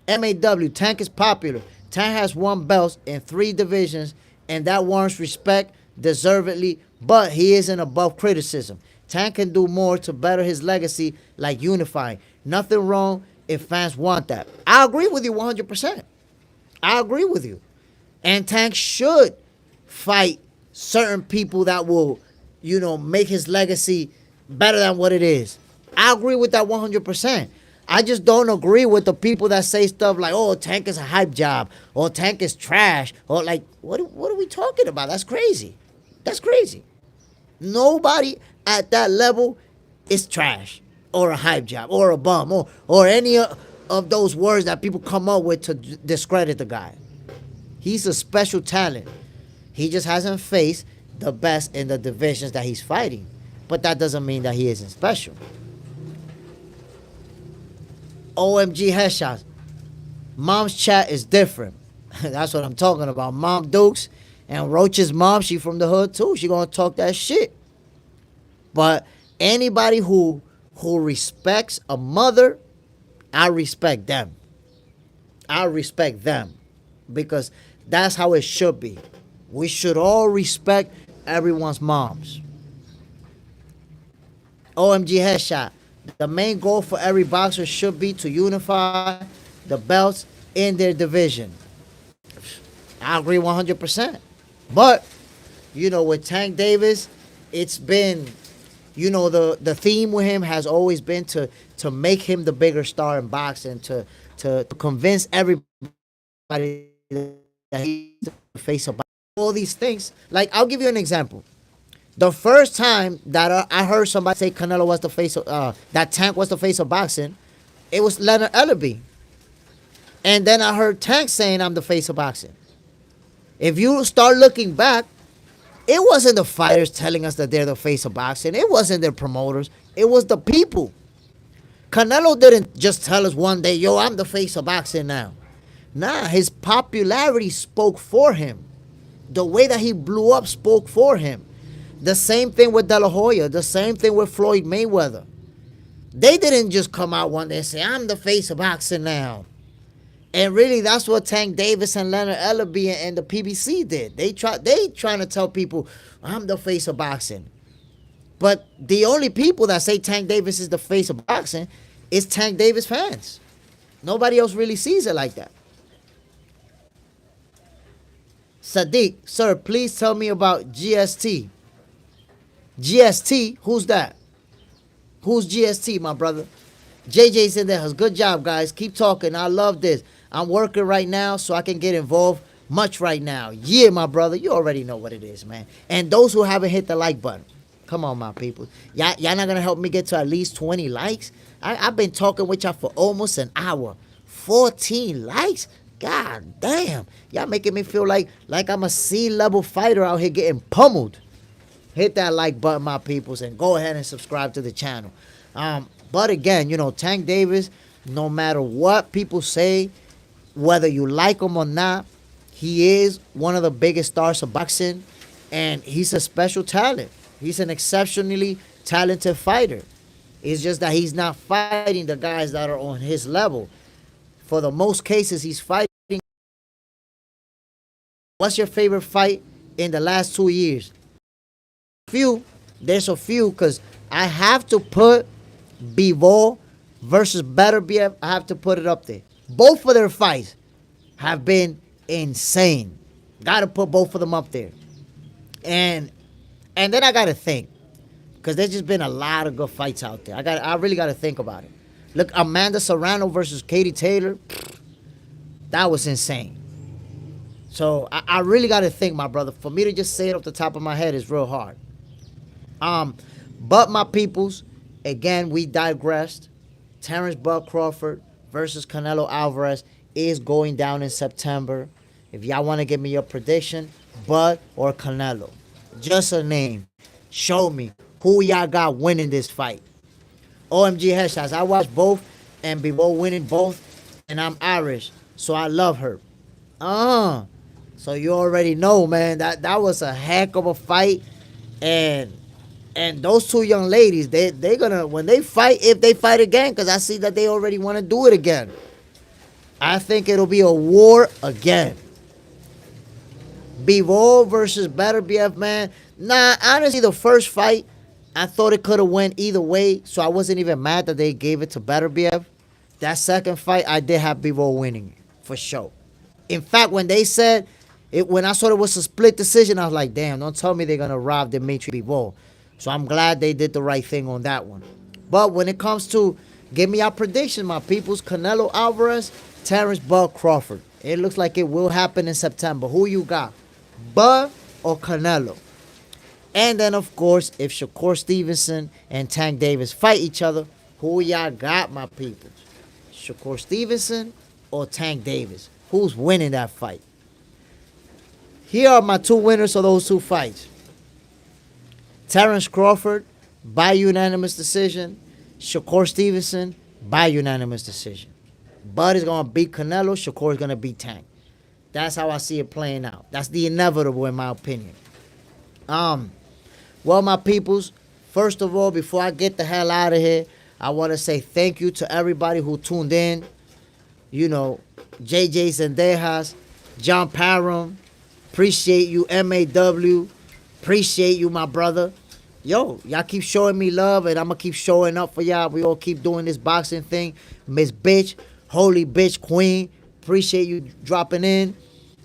MAW, Tank is popular. Tank has won belts in 3 divisions, and that warrants respect deservedly, but he isn't above criticism. Tank can do more to better his legacy, like unifying. Nothing wrong if fans want that. I agree with you 100%. I agree with you. And Tank should fight certain people that will, make his legacy better than what it is. I agree with that 100%. I just don't agree with the people that say stuff like, oh, Tank is a hype job, or Tank is trash, or like, what are we talking about? That's crazy. That's crazy. Nobody at that level is trash, or a hype job, or a bum, or any of those words that people come up with to discredit the guy. He's a special talent. He just hasn't faced the best in the divisions that he's fighting. But that doesn't mean that he isn't special. OMG headshots. Mom's chat is different. That's what I'm talking about. Mom Dukes and Roach's mom, she from the hood too. She gonna talk that shit. But anybody who respects a mother, I respect them. I respect them. Because that's how it should be. We should all respect everyone's moms. OMG headshot. The main goal for every boxer should be to unify the belts in their division. I agree 100%. But, with Tank Davis, it's been, the theme with him has always been to make him the bigger star in boxing, to convince everybody that he's the face of boxing. All these things. Like, I'll give you an example. The first time that I heard somebody say Canelo was the face of, that Tank was the face of boxing, it was Leonard Ellerby. And then I heard Tank saying I'm the face of boxing. If you start looking back, it wasn't the fighters telling us that they're the face of boxing. It wasn't their promoters. It was the people. Canelo didn't just tell us one day, yo, I'm the face of boxing now. Nah, his popularity spoke for him. The way that he blew up spoke for him. The same thing with De La Hoya. The same thing with Floyd Mayweather. They didn't just come out one day and say, I'm the face of boxing now. And really, that's what Tank Davis and Leonard Ellerby and the PBC did. They trying to tell people, I'm the face of boxing. But the only people that say Tank Davis is the face of boxing is Tank Davis fans. Nobody else really sees it like that. Sadiq, sir, please tell me about GST. GST? Who's that? Who's GST, my brother? JJ's in there. Good job, guys. Keep talking. I love this. I'm working right now so I can get involved much right now. Yeah, my brother. You already know what it is, man. And those who haven't hit the like button, come on, my people. Y'all not going to help me get to at least 20 likes? I've been talking with y'all for almost an hour. 14 likes? God damn. Y'all making me feel like I'm a C-level fighter out here getting pummeled. Hit that like button, my peoples, and go ahead and subscribe to the channel. But again, Tank Davis, no matter what people say, whether you like him or not, he is one of the biggest stars of boxing, and he's a special talent. He's an exceptionally talented fighter. It's just that he's not fighting the guys that are on his level. For the most cases, he's fighting. What's your favorite fight in the last 2 years? There's a few, because I have to put Bivol versus Better BF. I have to put it up there. Both of their fights have been insane. Got to put both of them up there. And then I got to think. Because there's just been a lot of good fights out there. I really got to think about it. Look, Amanda Serrano versus Katie Taylor, that was insane. So I really got to think, my brother. For me to just say it off the top of my head is real hard. But my peoples, again, we digressed. Terrence Bud Crawford versus Canelo Alvarez is going down in September. If y'all want to give me your prediction, Bud or Canelo, just a name. Show me who y'all got winning this fight. OMG headshots. I watched both and be both winning both, and I'm Irish, so I love her. So you already know, man. That was a heck of a fight, and those two young ladies, they gonna, when they fight, if they fight again, because I see that they already want to do it again. I think it'll be a war again. Bivol versus Better BF, man. Nah, honestly, the first fight, I thought it could have went either way, so I wasn't even mad that they gave it to Better BF. That second fight, I did have Bivol winning, for sure. In fact, when they said, when I saw it was a split decision, I was like, damn, don't tell me they're going to rob Dimitri Bivol. So I'm glad they did the right thing on that one. But when it comes to, give me your prediction, my peoples, Canelo Alvarez, Terrence Bud Crawford. It looks like it will happen in September. Who you got? Bud or Canelo? And then, of course, if Shakur Stevenson and Tank Davis fight each other, who y'all got, my peoples? Shakur Stevenson or Tank Davis? Who's winning that fight? Here are my two winners of those two fights. Terrence Crawford, by unanimous decision. Shakur Stevenson, by unanimous decision. Bud is going to beat Canelo. Shakur is going to beat Tank. That's how I see it playing out. That's the inevitable, in my opinion. Well, my peoples, first of all, before I get the hell out of here, I want to say thank you to everybody who tuned in. You know, JJ Zendejas, John Parham, appreciate you, MAW, appreciate you, my brother. Yo, y'all keep showing me love, and I'm going to keep showing up for y'all. We all keep doing this boxing thing. Miss Bitch, Holy Bitch Queen, appreciate you dropping in.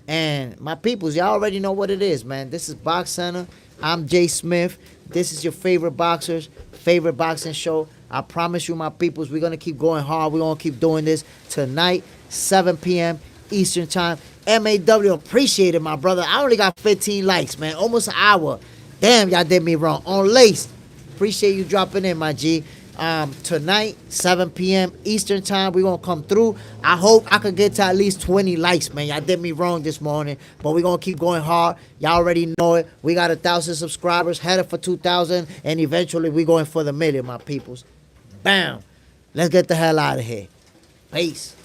And my peoples, y'all already know what it is, man. This is Box Center. I'm Jay Smith. This is your favorite boxers, favorite boxing show. I promise you, my peoples, we're going to keep going hard. We're going to keep doing this tonight, 7 p.m. Eastern Time. MAW, appreciate it, my brother. I only got 15 likes, man. Almost an hour. Damn, y'all did me wrong. On Lace, appreciate you dropping in, my G. Tonight, 7 p.m. Eastern Time, we're going to come through. I hope I could get to at least 20 likes, man. Y'all did me wrong this morning, but we're going to keep going hard. Y'all already know it. We got 1,000 subscribers, headed for 2,000, and eventually we're going for the million, my peoples. Bam. Let's get the hell out of here. Peace.